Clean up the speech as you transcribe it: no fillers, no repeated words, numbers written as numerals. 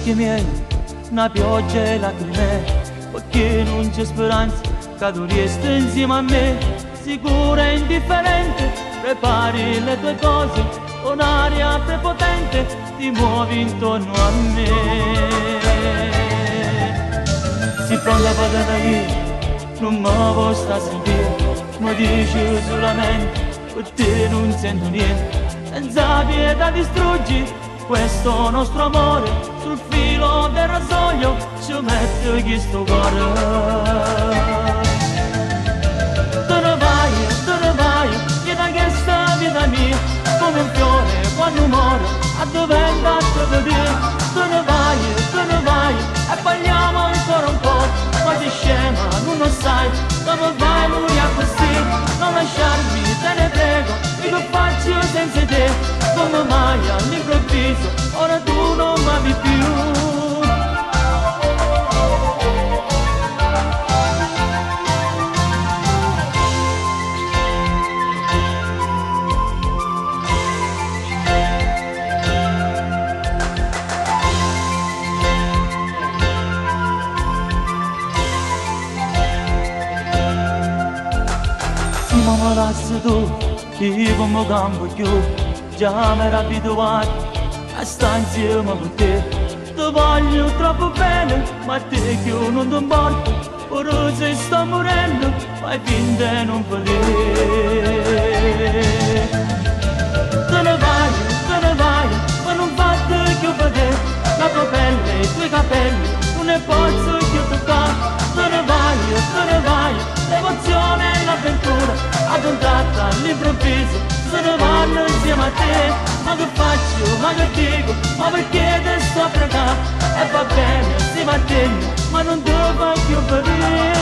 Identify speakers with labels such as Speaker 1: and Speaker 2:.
Speaker 1: occhi miei, una pioggia e lacrime, perché non c'è speranza che tu resti insieme a me. Sicura e indifferente, prepari le tue cose, con aria prepotente ti muovi intorno a me. Si pronta a da io, non mi posso sentire, mi dici solamente, per te non sento niente. Senza pietà distruggi questo nostro amore, sul filo del rasoio ci metto questo cuore. Te ne vai, che da questa vita mia, come un fiore quando muore, a dove andate a vedere. Te ne vai, e parliamo ancora un po', ma sei scema, non lo sai, dove vai lui a così, non lasciarmi, te ne prego, io che faccio senza te, come mai all'improvviso, ora tu non m'ami più. Ma mi lasci tu, io come campo più, già mi ero abituato a stare insieme con te. Ti voglio troppo bene, ma te che io non ti importo, ora se sto morendo, fai finta di non vedere. Te ne vai, ma non fate più vedere, la tua pelle, i tuoi capelli, non ne posso più toccare. Te ne vai, l'emozione e l'avventura, ad un tratto all'improvviso, se ne vanno insieme a te. Ma che faccio, ma che dico, ma perché te sto a pregare? E va bene, si va a te, ma non devo più vedere.